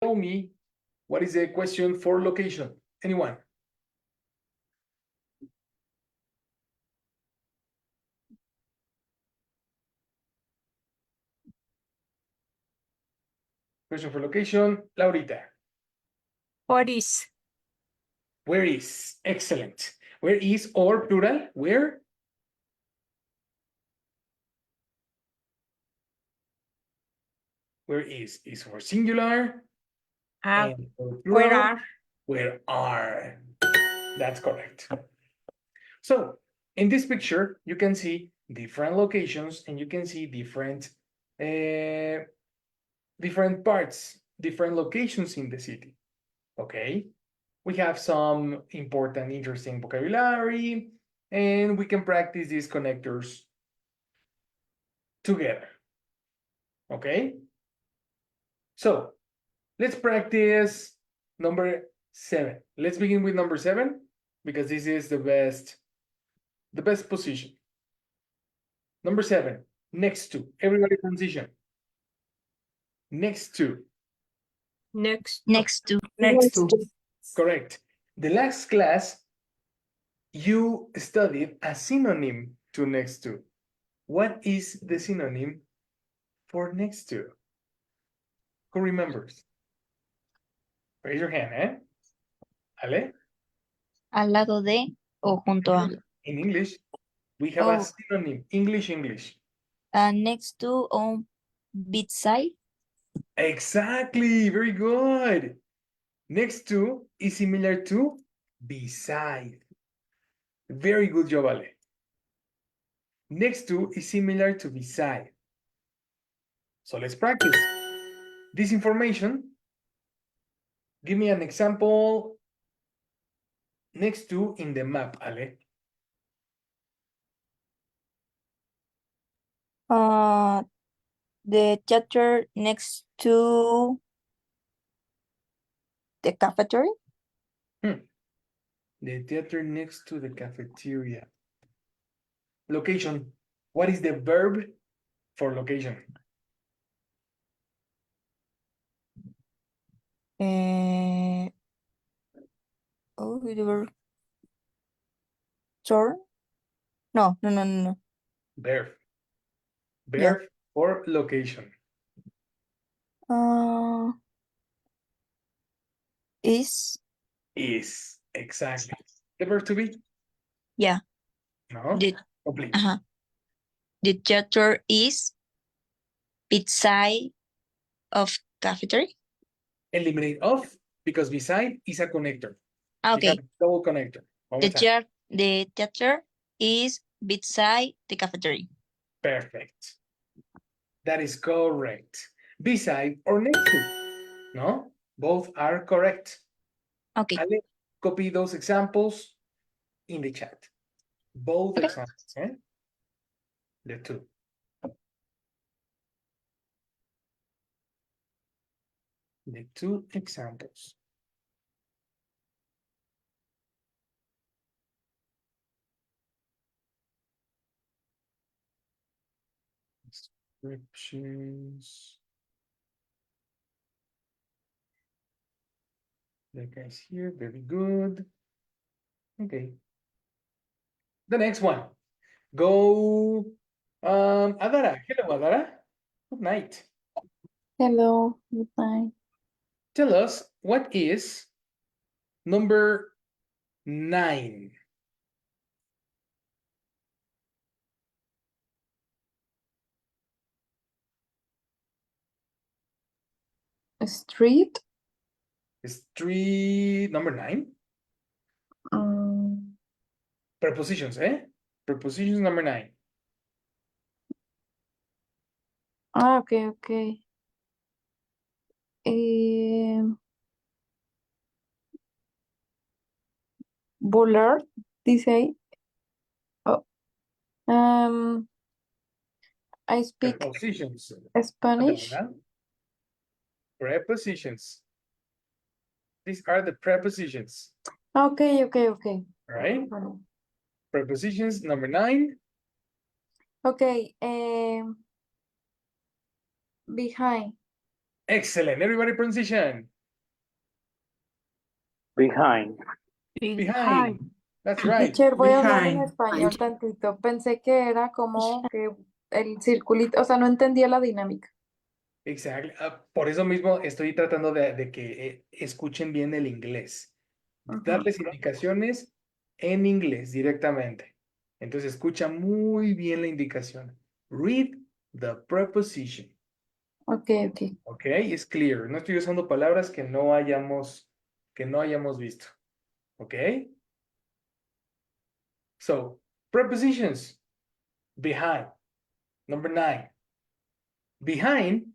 tell me what is the question for location? Anyone? Question for location, Laurita. What is? Where is? Excellent. Where is or plural? Where? Where is for singular. And for plural, Where are? where are? That's correct. So in this picture, you can see different locations and you can see different parts, different locations in the city. Okay. We have some important, interesting vocabulary, and we can practice these connectors together. Okay. So let's practice number 7. Let's begin with number 7 because this is the best position. Number 7, next to. Everybody transition. Next to. Next. Next to. Next to. Correct. The last class, you studied a synonym to next to. What is the synonym for next to? Who remembers? Raise your hand, eh? Ale? Al lado de o junto a. In English, we have a Oh. synonym. English. Next to on beside. Exactly. Very good. Next to is similar to beside. Very good job, Ale. Next to is similar to beside. So let's practice. This information, give me an example next to in the map, Ale. The theater next to the cafeteria. The theater next to the cafeteria. Location. What is the verb for location? The verb. Turn? No. Verb. Verb Yeah. for location. Is. Is. Exactly. The verb to be? Yeah. No? Complete. The theater is beside of cafeteria. Eliminate off because beside is a connector. Okay. Double connector. The theater is beside the cafeteria. Perfect. That is correct. Beside or next to. No? Both are correct. Okay. Ale, copy those examples in the chat. Both examples, eh? The two. The two examples. Descriptions. The guys here, very good. Okay. The next one. Go, Adara. Hello, Adara. Good night. Hello. Good night. Tell us what is number 9. Street. Street number 9. Prepositions, eh? Prepositions number 9. Okay. Bullard, dice ahí. Oh. I speak Prepositions. Spanish. Prepositions. These are the prepositions. Okay. Right? Prepositions number 9. Okay. Behind. Excellent. Everybody pronunciation. Behind. Behind. That's right. Teacher, voy a hablar en Behind. español tantito. Pensé que era como que el circulito, o sea, no entendía la dinámica. Exacto. Por eso mismo estoy tratando de que escuchen bien el inglés. Ujú. Darles indicaciones en inglés directamente. Entonces escucha muy bien la indicación. Read the preposition. Ok, ok. Ok, es clear. No estoy usando palabras que no hayamos visto. Ok. So, prepositions. Behind. Number 9. Behind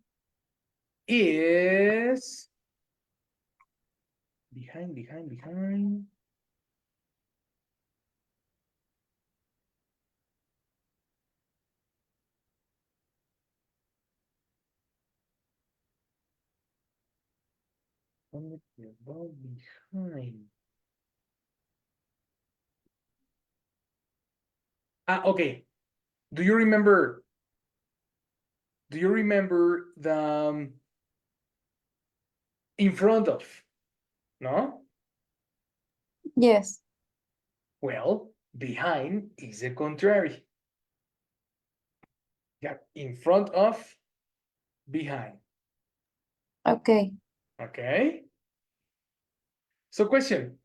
is behind. ¿Dónde quedó behind? Okay. Do you remember the in front of? No? Yes. Well, behind is the contrary. Yeah, in front of, behind. Ok. Okay. So question.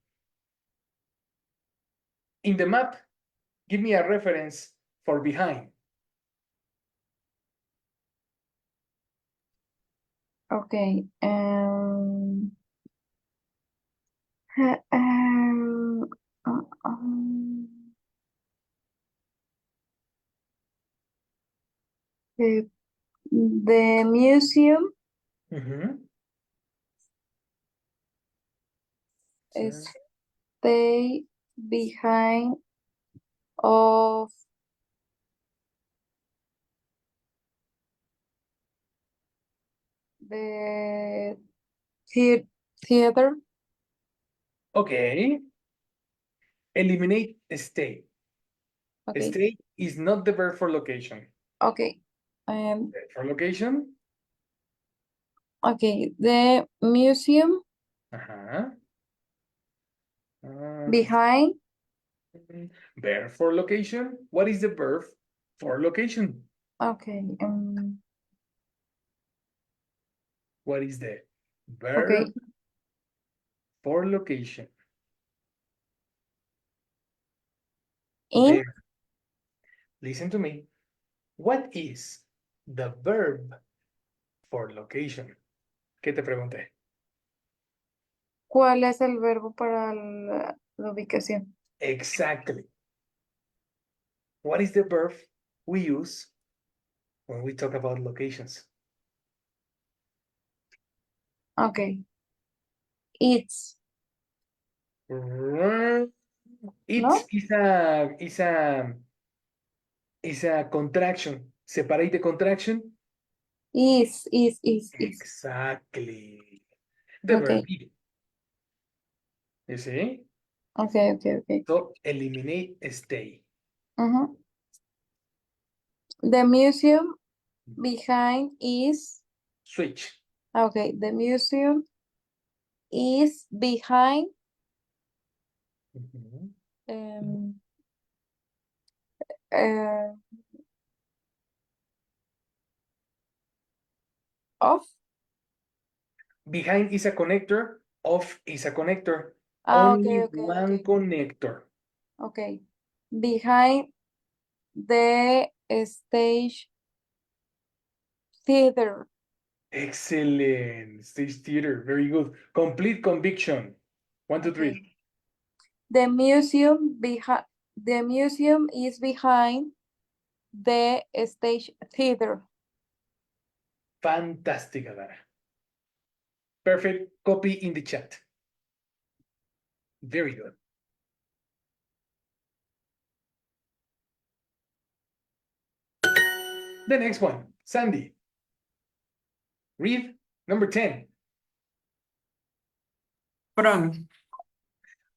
In the map, give me a reference for behind. Ok. Um, the museum stay behind of the theater. Okay. Eliminate stay. Okay. Stay is not the verb for location. Okay. For location. Okay. The museum behind. Verb for location. What is the verb for location? Okay. What is the verb Okay. for location? In. There. Listen to me. What is the verb for location? ¿Qué te pregunté? ¿Cuál es el verbo para la ubicación? Exactly. What is the verb we use when we talk about locations? Okay. It's. It's is a contraction. Separate the contraction. Is. Exactly. The verb Okay. be. You see? Okay. So eliminate stay. Uh-huh. The museum behind is. Switch. Okay. The museum is behind um, uh, of. Behind is a connector. Off is a connector. Okay. Only one connector. Okay. Behind the stage theater. Excellent. Stage theater. Very good. Complete conviction. 1, 2, 3. Okay. The museum is behind the stage theater. Fantastic, Adara. Perfect. Copy in the chat. Very good. The next one, Sandy. Read number 10. From.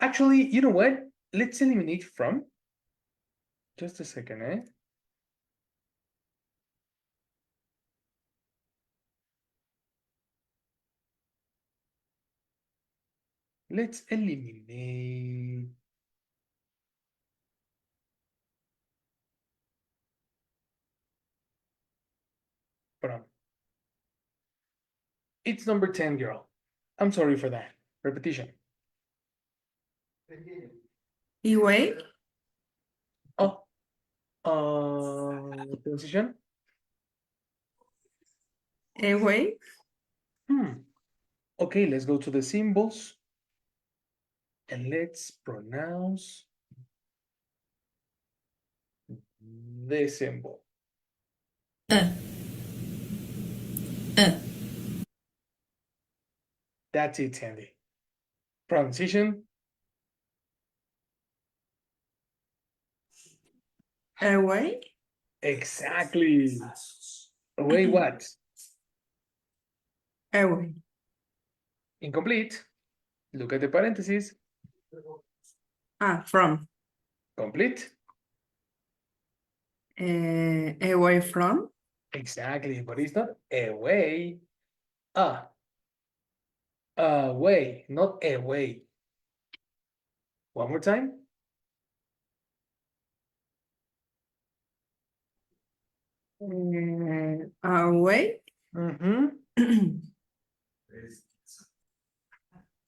Actually, you know what? Let's eliminate from. Just a second, eh? Let's eliminate. From. It's number 10, girl. I'm sorry for that. Repetition. Away. Oh. Transition. Away. Okay, let's go to the symbols. And let's pronounce the symbol. That's it, Sandy. Pronunciation. Away. Exactly. Away what? Away. Incomplete. Look at the parentheses. From. Complete. Away from. Exactly, but it's not away. Away, not away. One more time. Away.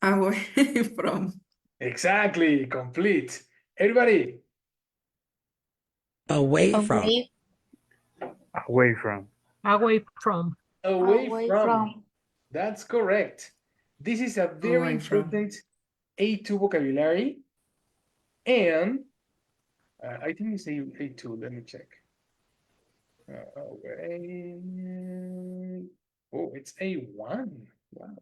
Away from. Exactly, complete. Everybody. Away from. Away from. Away from. Away from. That's correct. This is a very Away from. important A2 vocabulary. And I think it's A2. Let me check. Away. Oh, it's A1. Wow.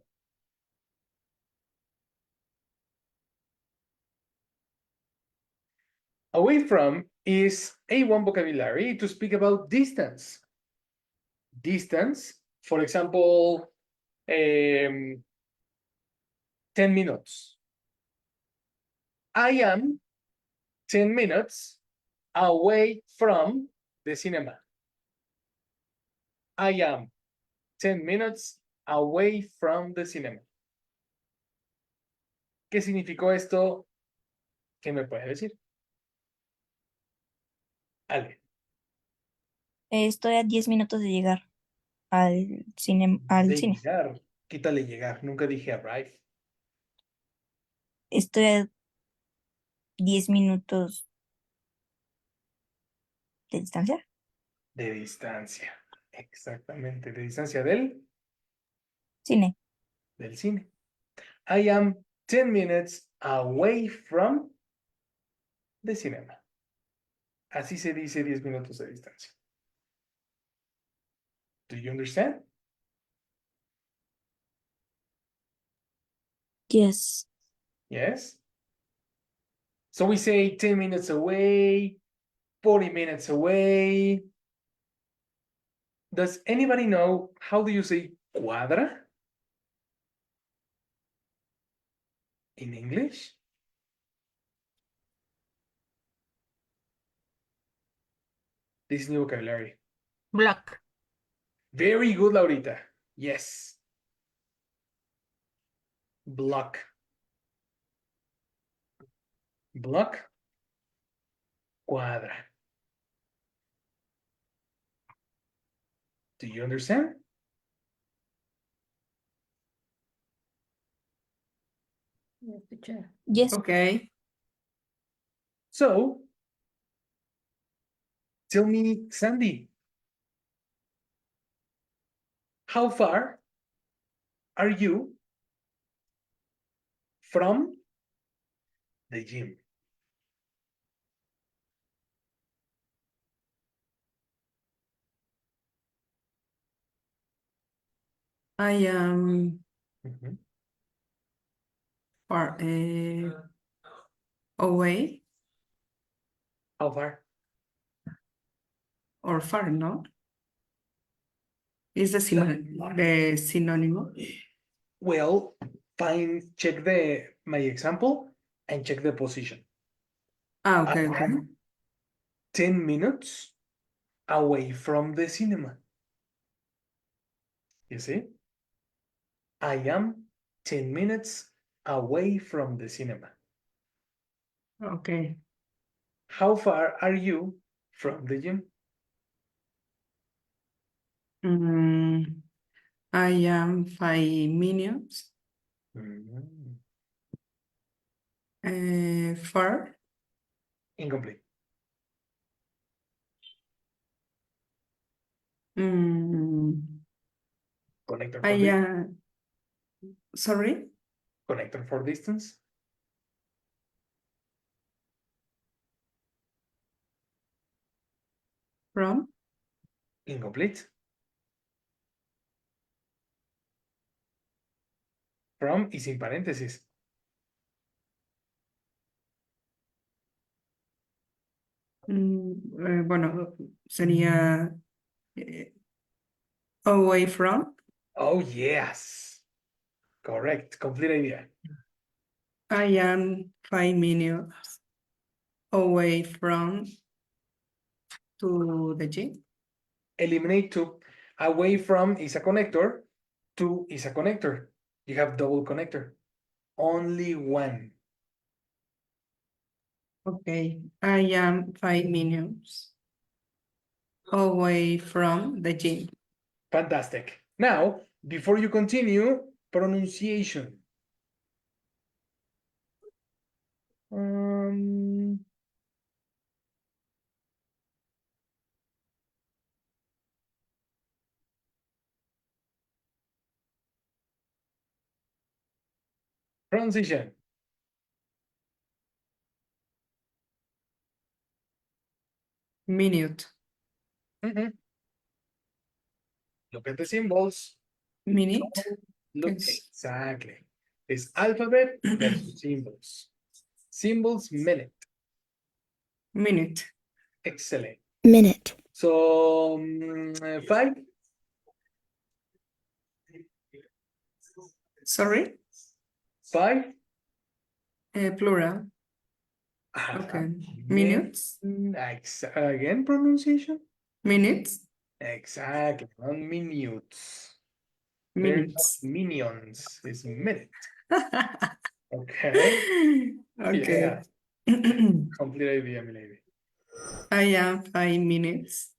Away from is A1 vocabulary to speak about distance. Distance, for example, 10 minutes. I am 10 minutes away from the cinema. I am 10 minutes away from the cinema. ¿Qué significó esto? ¿Qué me puede decir? Ale. Estoy a 10 minutos de llegar al cine. De llegar. Quítale llegar. Nunca dije arrive. Estoy a 10 minutos de distancia. De distancia. Exactamente. De distancia del Cine. del cine. I am 10 minutes away from the cinema. Así se dice 10 minutos de distancia. Do you understand? Yes. Yes. So we say 10 minutes away, 40 minutes away. Does anybody know how do you say cuadra in English? This is new vocabulary. Block. Very good, Laurita. Yes. Block. Block. Cuadra. Do you understand? Yes. Okay. So, tell me, Sandy, how far are you from the gym? I am Mhm. far away How far? or far, no? Is the synonymous? Well, check my example and check the position. Okay, I okay. am 10 minutes away from the cinema. You see? I am 10 minutes away from the cinema. Okay. How far are you from the gym? I am 5 minutes Mm, far. Incomplete. Connector for I distance. sorry, Connector for distance. from. Incomplete. From y sin paréntesis. Bueno, sería away from. Oh, yes. Correct. Complete idea. I am 5 minutes away from to the gym. Eliminate two. Away from is a connector. To is a connector. You have double connector. Only one. Okay, I am 5 minutes away from the gym. Fantastic. Now, before you continue, pronunciation. Pronunciation. Minute, Look at the symbols. minute. Look, Yes. exactly. It's alphabet versus symbols. Symbols, minute. Minute, Excellent. Minute. So, 5, sorry, 5. plural. Okay, minutes, Again, pronunciation? minutes, Exactly, not minutes. They're not minutes. minions, it's minute. Okay, Okay. complete idea, my lady. I am 5 minutes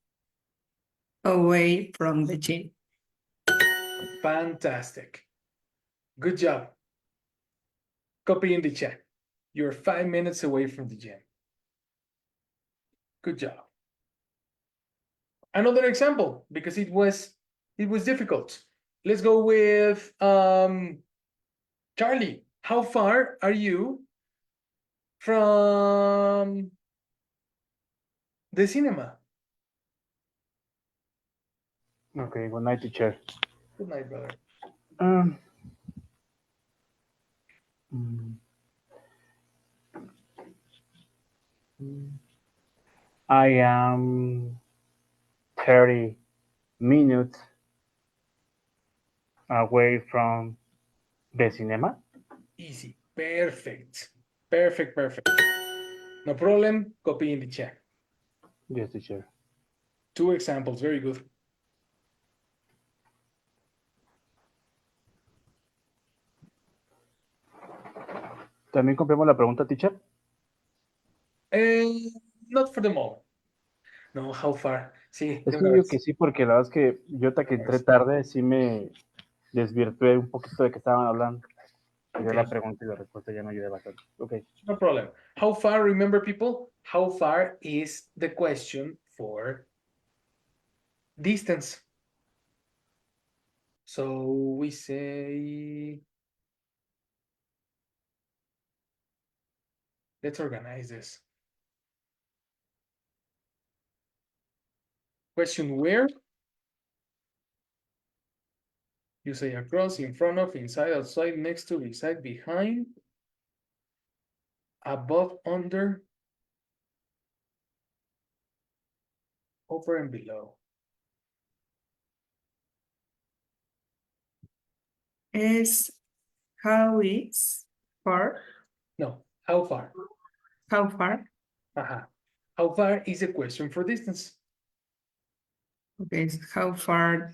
away from the gym. Fantastic. Good job. Copy in the chat. You're 5 minutes away from the gym. Good job. Another example, because it was difficult. Let's go with Charlie. How far are you from the cinema? Okay, good night, teacher. Good night, brother. Um, mm, I am 30 minutes away from the cinema. Easy. Perfect. Perfect, perfect. No problem. Copy in the chat. Yes, teacher. 2 examples. Very good. ¿También compramos la pregunta, teacher? Not for the moment. No, how far. Sí, Es de que una digo vez. que sí, porque la verdad es que yo hasta que entré tarde sí me desvirtué un poquito de que estaban hablando. Y de la Okay. pregunta y la respuesta ya me ayudé bastante. Ok. No problem. How far, remember people, how far is the question for distance. So we say, let's organize this. Question where? You say across, in front of, inside, outside, next to, beside, behind, above, under, over and below. Is how is far? No, how far? How far? How far is a question for distance? Okay, how far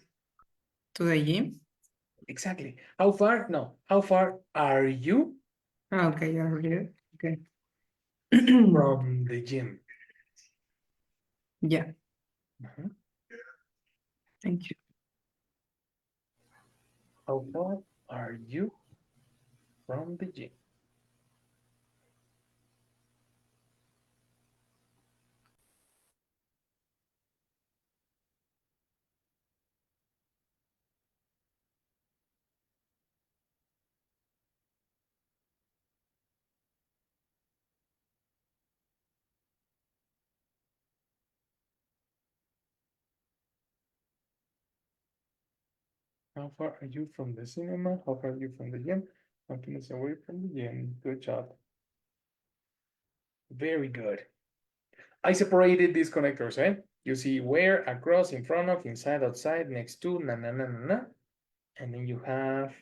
to the gym? Exactly. How far? No. How far are you Okay, earlier. Okay. From the gym. Yeah, Mhm. thank you. How far are you from the gym? How far are you from the cinema? How far are you from the gym? 1 minute away from the gym. Good job. Very good. I separated these connectors, eh? You see where, across, in front of, inside, outside, next to, na na na na na. And then you have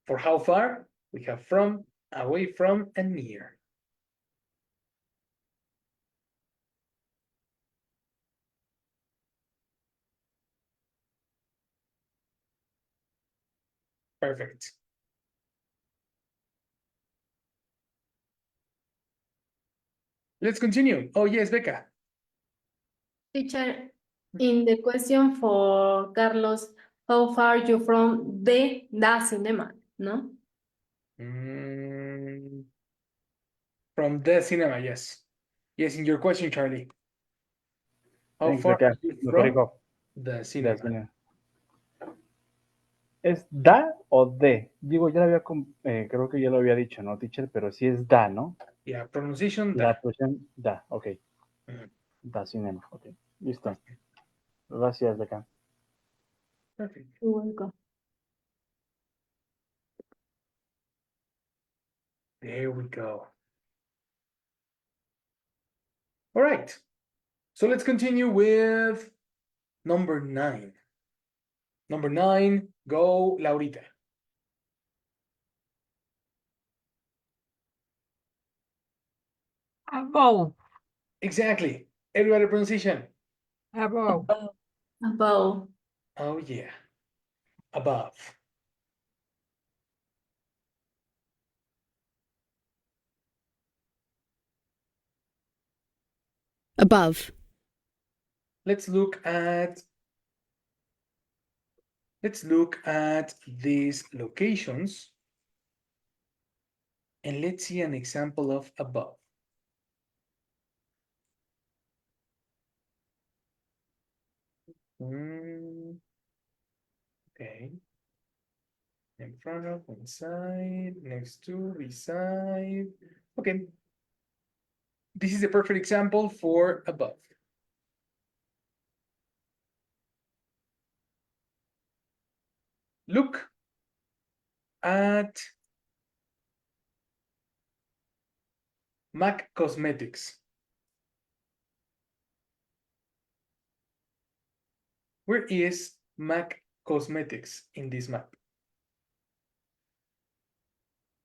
for how far, we have from, away from, and near. Perfect. Let's continue. Oh, yes, Becca. Teacher, in the question for Carlos, how far you from the cinema, no? From the cinema, yes. Yes, in your question, Charlie. How Thanks, far Becca. are you Lo from corrijo. the De cinema? cine. ¿Es da o de? Digo, ya lo había, creo que ya lo había dicho, ¿no, teacher? Pero sí es da, ¿no? Yeah, pronunciation, La da. posición da, ok. Mhm. Da cinema, ok. Listo. Gracias, Becca. Perfect. You're welcome. There we go. All right. So let's continue with number 9. Number 9, go, Laurita. Above. Exactly. Everybody pronunciation. Above. Above. Oh, yeah. Above. Above. Let's look at these locations and let's see an example of above. Okay. In front of, inside, next to, beside. Okay. This is a perfect example for above. Look at MAC Cosmetics. Where is MAC Cosmetics in this map?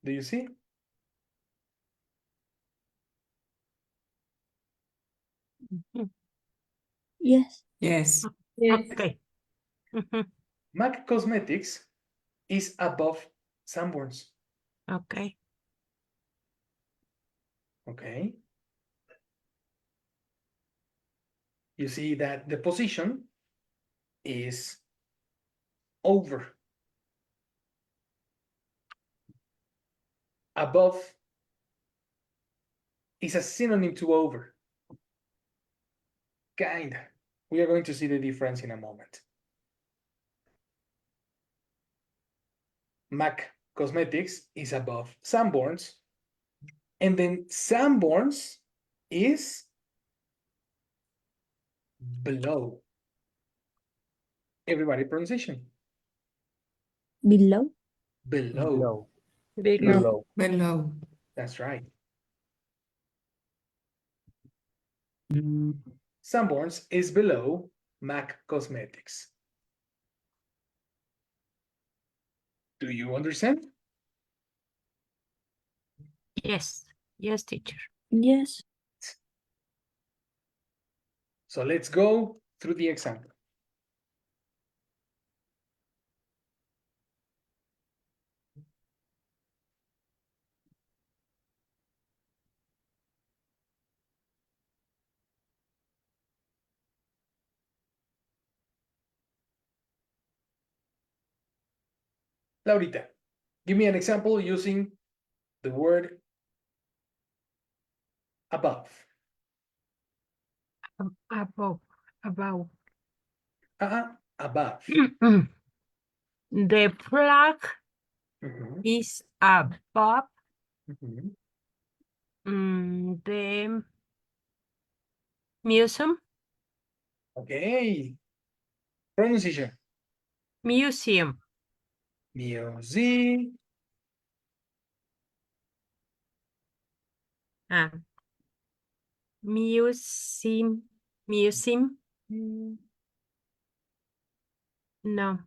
Do you see? Yes. Yes. Yes. Okay. Mhm. MAC Cosmetics is above Sanborns. Okay. Okay. You see that the position is over. Above is a synonym to over. Kinda. We are going to see the difference in a moment. MAC Cosmetics is above Sanborns, and then Sanborns is below. Everybody pronunciation. Below. Below. Below. Below. Below. That's right. Sanborns is below MAC Cosmetics. Do you understand? Yes. Yes, teacher. Yes. So let's go through the example. Laurita, give me an example using the word above. Above. Above. Above. The flag Mhm, is above mhm. the museum. Okay. Pronunciation. Museum. Museum. Ah. Museum. Museum. No.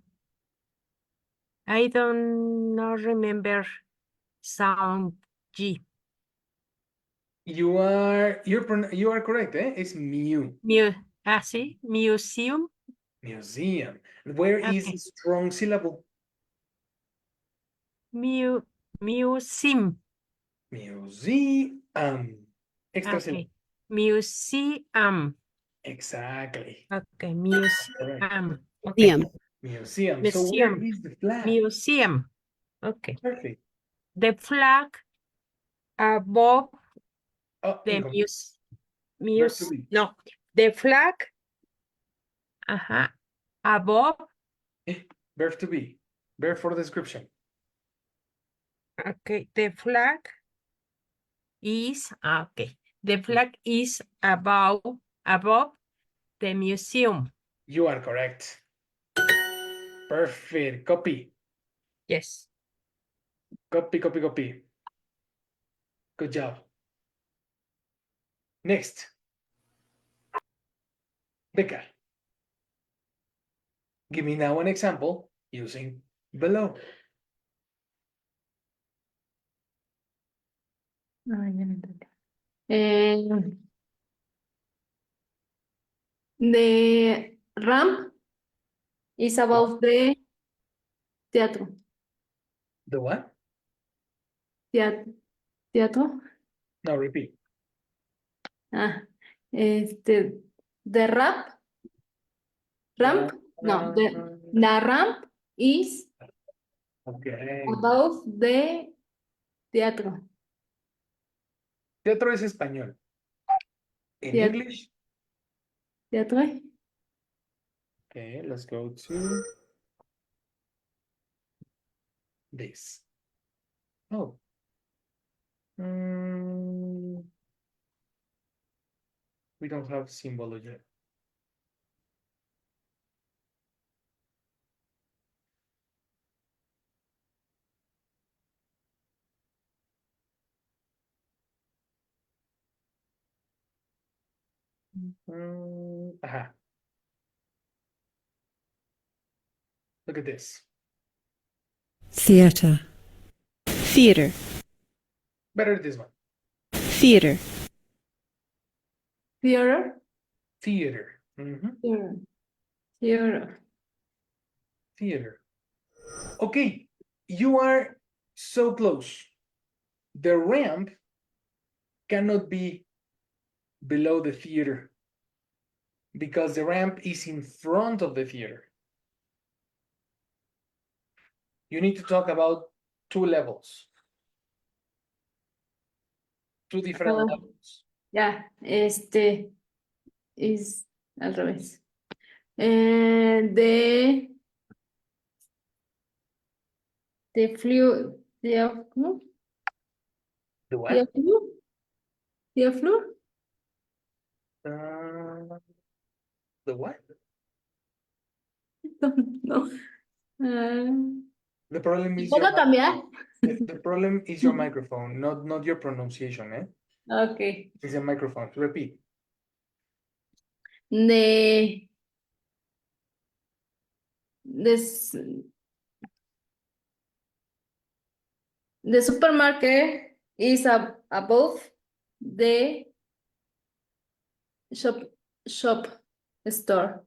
I don't not remember sound G. You are correct, eh? It's Sí, museum. museum. Where is Okay. the strong syllable? Museum. Museum. Extra syllable. Okay. Museum. Exactly. Okay. Correct. Museum. Okay. Museum. So where Museum. is the flag? Museum. Okay. Perfect. The flag above Oh, the incomplete. Verb to be. no. The flag above. Verb to be. Verb for description. Okay. The flag is okay. The flag is above the museum. You are correct. Perfect. Copy. Yes. Copy, copy, copy. Good job. Next. Becca. Give me now an example using below. The ramp is above the teatro. The what? Teatro. No, repeat. The ramp, no, the ramp is Okay. above the teatro. Teatro es español. In Teatro. English. Teatro. Okay, let's go to this. Oh. We don't have symbol yet. Ajá. Look at this. Theater. Theater. Better this one. Theater. Theater. Theater. Mhm. Theater. Theater. Theater. Okay, you are so close. The ramp cannot be below the theater because the ramp is in front of the theater. You need to talk about two levels. Two different levels. Ya, es al revés. The ¿cómo? The what? The flu. The what? No. The problem is ¿Puedo cambiar? the problem is your microphone, not your pronunciation, eh? Ok. It's a microphone. Repeat. The supermarket is above the shop store.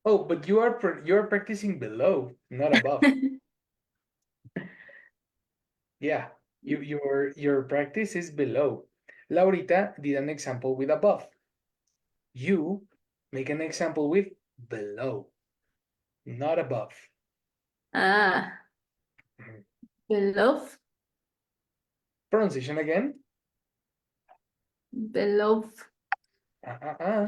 Oh, but you're practicing below, not above. Yeah, your practice is below. Laurita did an example with above. You make an example with below, not above. Ah, Below. Pronunciation again. Below. Uh.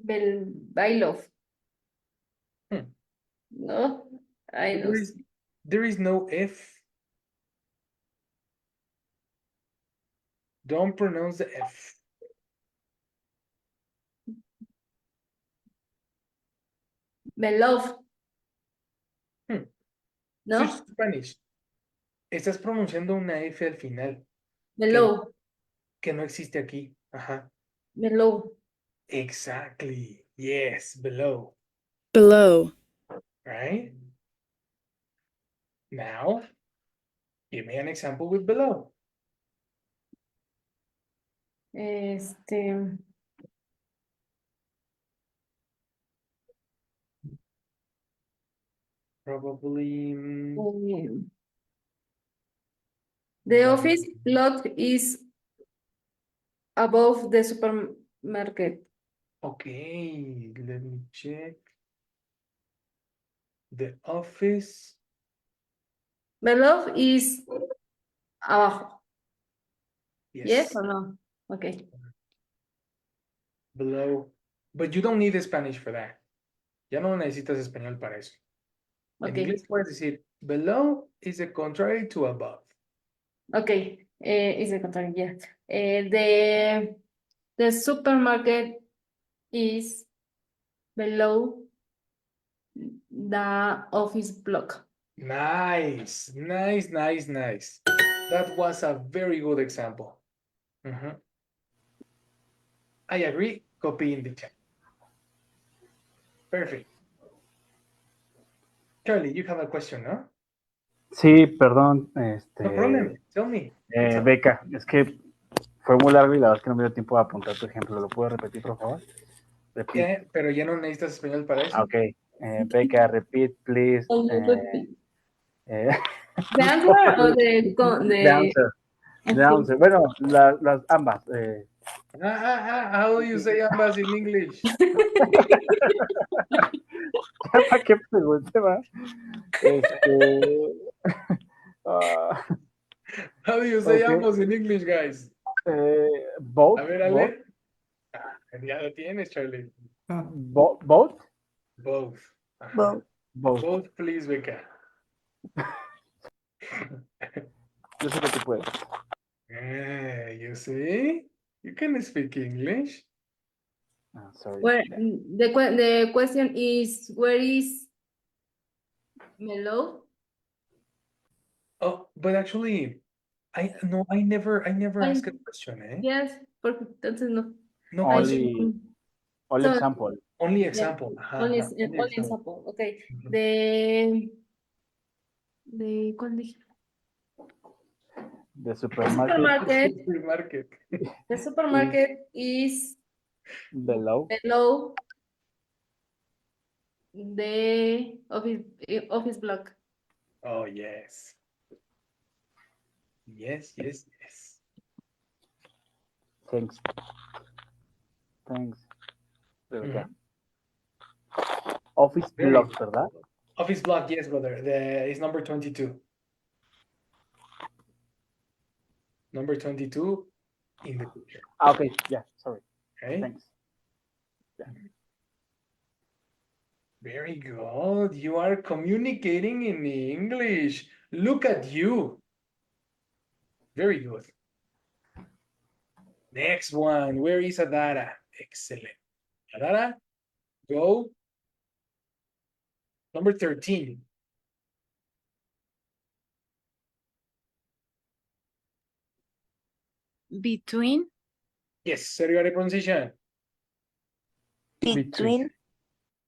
Below. Hmm. No, I know. There is no F. Don't pronounce the F. Below. Hmm. No, Switch to Spanish. Estás pronunciando una F al final below. que no existe aquí. Ajá. Below. Exactly. Yes, below. Below. Right? Now, give me an example with below. Probably. The office block is above the supermarket. Okay, let me check. The office. Below is abajo. Yes Yes, or no? Okay. below. But you don't need Spanish for that. Ya no necesitas español para eso. En Okay. inglés puedes decir below is the contrary to above. Okay. Is the contrary, yeah. The supermarket is below the office block. Nice, nice, nice, nice. That was a very good example. Mhm. I agree. Copy in the chat. Perfect. Charlie, you have a question, ¿no? Sí, perdón, No problem. Tell me. Beca, es que fue muy largo y la verdad es que no me dio tiempo de apuntar tu ejemplo. ¿Lo puedo repetir, por favor? Repeat. Pero ya no necesitas español para eso. Ok. Beca, repeat, please. The answer or The answer. The answer. Bueno, las ambas. How do you say ambas in English? Ya para qué pregunte, va. ah, How do you say ok. ambos in English, guys? Both. A ver, Ale. Ya lo tienes, Charlie. Both. Both. Ajá. Both. Both, please, Becca. Yo sé que tú puedes. You see? You can speak English. Sorry. Where the question is, where is Melo? Oh, but actually, I never asked a question, eh? Yes, porque entonces no. No Only, question. only So- example. Only Yeah, example. Ajá, only, ajá, only only example. example. Okay. Ujú. ¿Cuál dije? The supermarket. Supermarket. The supermarket is Below. below the office block. Oh, yes. Yes, yes, yes. Thanks. Rebecca. Office Very block, good. ¿verdad? Office block, yes, brother. It's number 22. Number 22 in the picture. Okay, yeah, sorry. Okay. Thanks. Yeah. Very good. You are communicating in English. Look at you. Very good. Next one. Where is Adara? Excellent. Adara, go. Number 13. Between. Yes, everybody pronunciation. Between.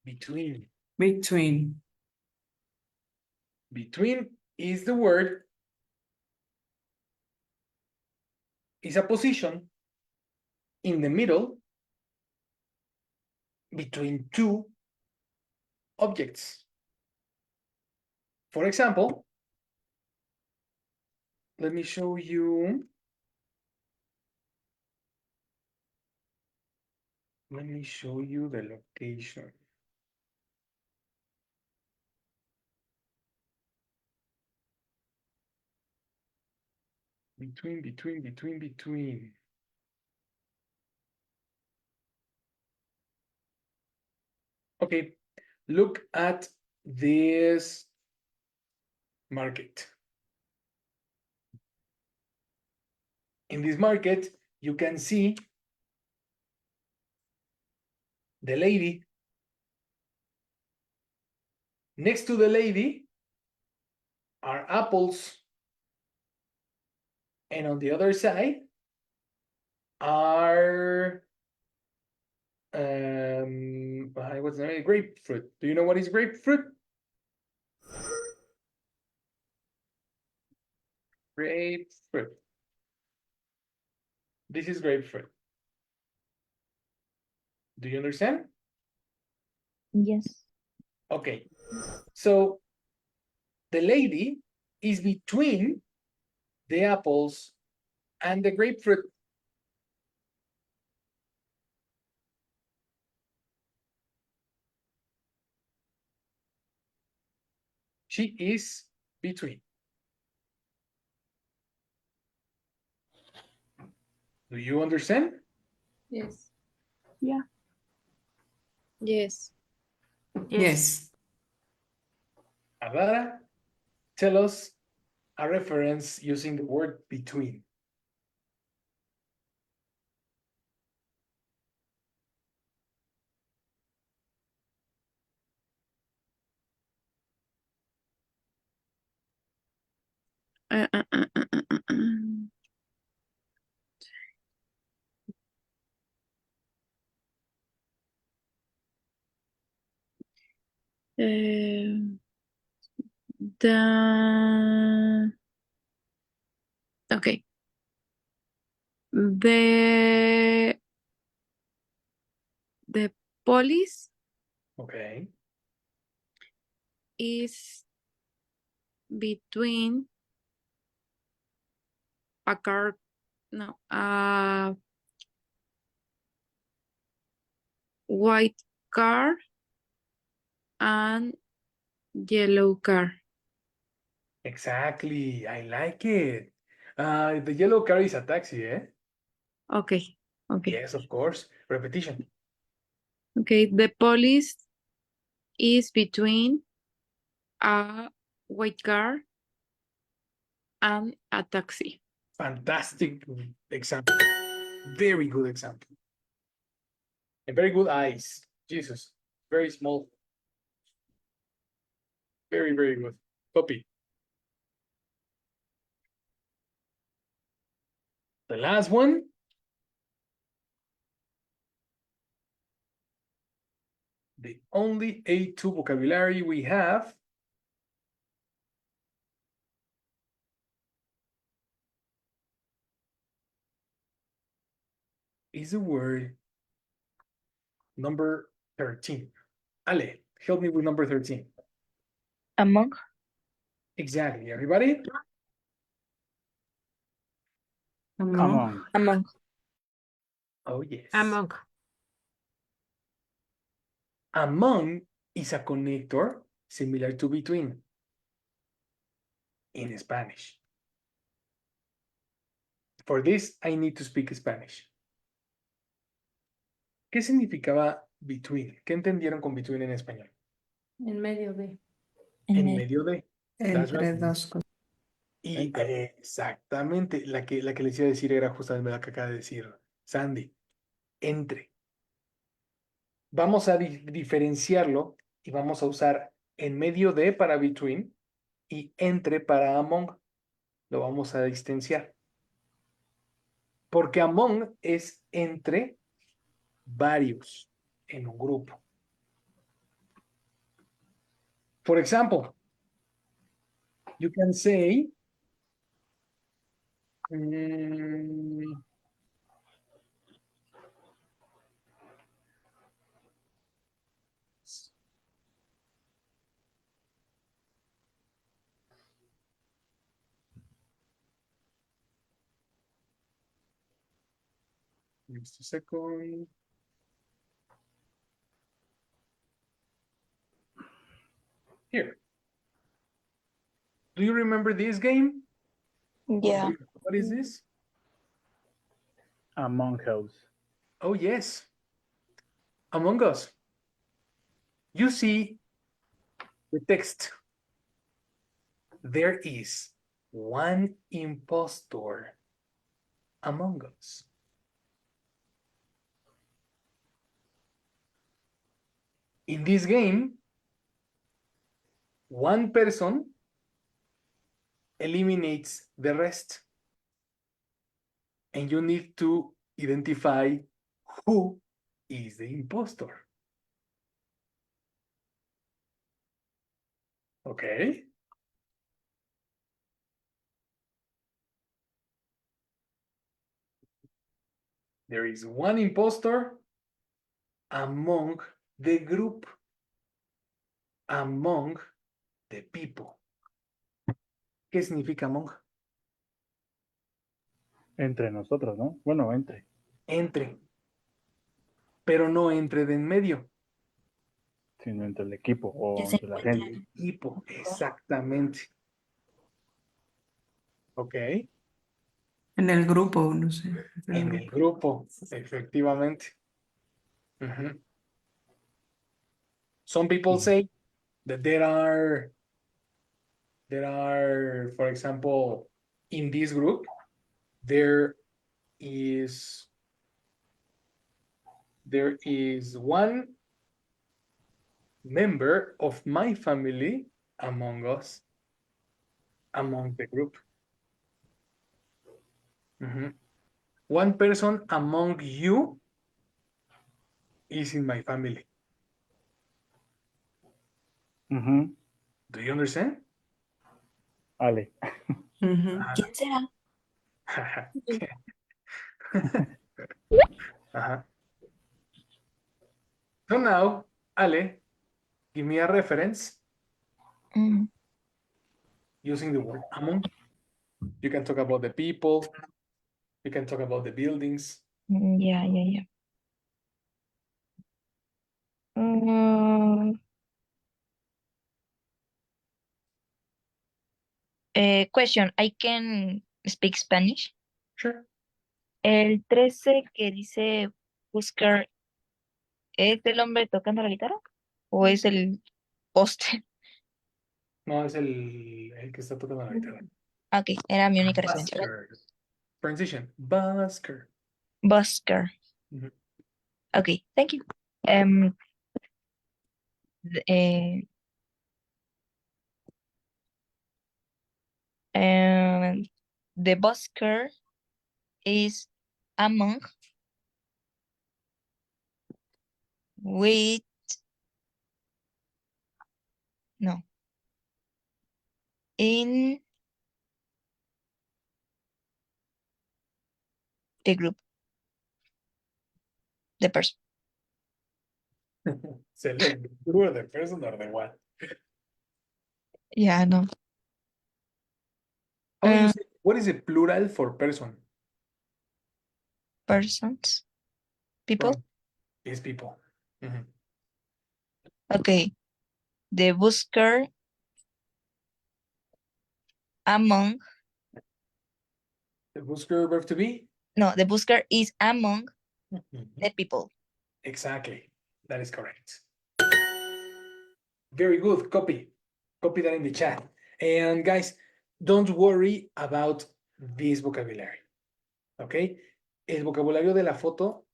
Between. Between. Between is the word. Is a position in the middle between two objects. For example, let me show you. Let me show you the location. Between. Okay, look at this market. In this market, you can see the lady. Next to the lady are apples. And on the other side are what's the name? Grapefruit. Do you know what is grapefruit? Grapefruit. This is grapefruit. Do you understand? Yes. Okay. So the lady is between the apples and the grapefruit. She is between. Do you understand? Yes. Yeah. Yes. Yes. Adara, tell us a reference using the word between. Uh, uh, uh, uh, uh, uh, uh. Uh, the okay. The police Okay. is between a car, no, a white car and yellow car. Exactly. I like it. The yellow car is a taxi, eh? Okay. Okay. Yes, of course. Repetition. Okay. The police is between a white car and a taxi. Fantastic example. Very good example. And very good eyes. Jesus. Very small. Very, very good. Copy. The last one. The only A2 vocabulary we have is the word number 13. Ale, help me with number 13. Among. Exactly. Everybody? Come on. Among. Oh, yes. Among. Among is a connector similar to between in Spanish. For this, I need to speak Spanish. ¿Qué significaba between? ¿Qué entendieron con between en español? En medio de. En medio de. That's Entre right. dos cosas. Y exactamente, la que les iba a decir era justamente la que acaba de decir Sandy. Entre. Vamos a diferenciarlo y vamos a usar en medio de para between y entre para among. Lo vamos a distanciar. Porque among es entre varios en un grupo. For example, you can say, just a second. Here. Do you remember this game? Yeah. What is this? Among Us. Oh, yes. Among Us. You see the text. There is one impostor among us. In this game, one person eliminates the rest. And you need to identify who is the impostor. Okay. There is one impostor among the group, among the people. ¿Qué significa among? Entre nosotros, ¿no? Bueno, entre. Entre, pero no entre de en medio. Sino entre el equipo o Que se entre la encuentra gente. Equipo, exactamente. Ok. En el grupo, no sé. En el grupo, efectivamente. Ujú. Some people say that there are, for example, in this group, there is one member of my family among us, among the group. Mhm. One person among you is in my family. Ujú. Do you understand? Ale. Ujú. ¿Quién será? Ajá. So now, Ale, give me a reference Mm, using the word among. You can talk about the people. You can talk about the buildings. yeah, yeah, yeah. Mm, question, I can speak Spanish. Sure. El 13 que dice Oscar, ¿es el hombre tocando la guitarra? ¿O es el poste? No, es el que está tocando la guitarra. Ok, era mi única referencia. Busker. Transition. Busker. Busker. Ujú. Ok, thank you. Um, th- eh, the busker is among with no in the group, the person. Select the group, the person, or the what? Yeah, no. How do you Uh, say, what is the plural for person? persons, people. From is people. Mhm. Okay, the busker among The busker verb to be? no, the busker is among Mhm. the people. Exactly. That is correct. Very good. Copy. Copy that in the chat. And guys, don't worry about this vocabulary. ¿Ok? El vocabulario de la foto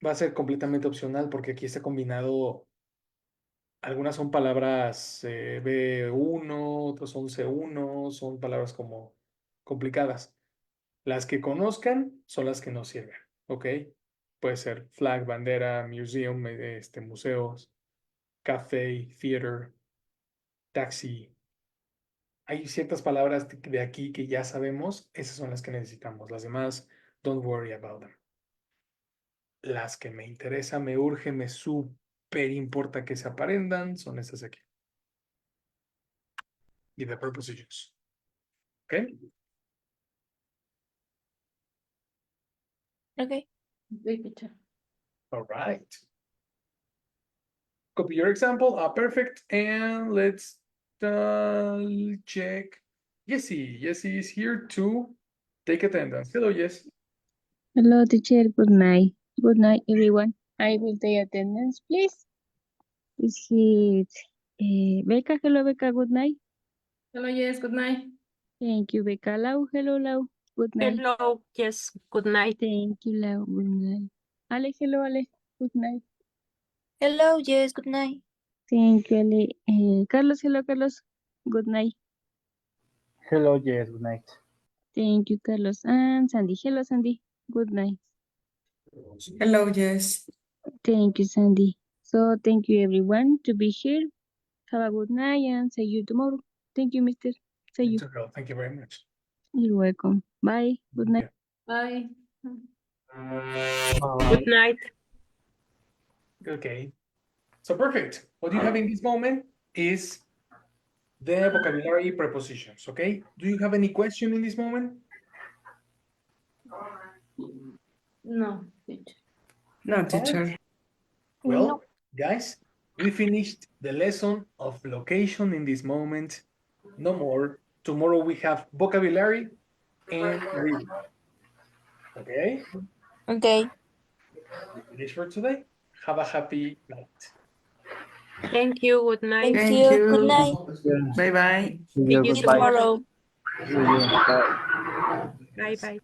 va a ser completamente opcional porque aquí está combinado. Algunas son palabras B1, otros son C1, son palabras como complicadas. Las que conozcan son las que nos sirven. ¿Ok? Puede ser flag, bandera, museum, museos, café, theater, taxi. Hay ciertas palabras de aquí que ya sabemos, esas son las que necesitamos. Las demás, don't worry about them. Las que me interesa, me urge, me súper importa que se aprendan, son estas de aquí. Y the prepositions. ¿Ok? Okay. Big picture. All right. Copy your example. Perfect. And let's check. Jessie is here to take attendance. Hello, Jess. Hello, teacher. Good night. Good night, everyone. I will take attendance, please. Is it Becca? Hello, Becca. Good night. Hello, yes, good night. Thank you, Becca. Lau, hello, Lau. Good night. Hello, yes, good night. Thank you, Lau. Good night. Ale, hello, Ale. Good night. Hello, yes, good night. Thank you, Ale. Carlos, hello, Carlos. Good night. Hello, yes, good night. Thank you, Carlos. And Sandy. Hello, Sandy. Good night. Hello, yes. Thank you, Sandy. So, thank you, everyone, to be here. Have a good night and see you tomorrow. Thank you, mister. See you. Thank you very much. You're welcome. Bye. Good night. Bye. Good night. Okay. So perfect. What you have in this moment is the vocabulary prepositions, okay? Do you have any question in this moment? No, teacher. No, teacher. Well, guys, we finished the lesson of location in this moment. No more. Tomorrow we have vocabulary and reading. Okay? Okay. Finish for today. Have a happy night. Thank you, good night. Thank Thank you. Good you. night. Bye-bye. See See you. you See you Goodbye. tomorrow. See you. Bye. Bye bye.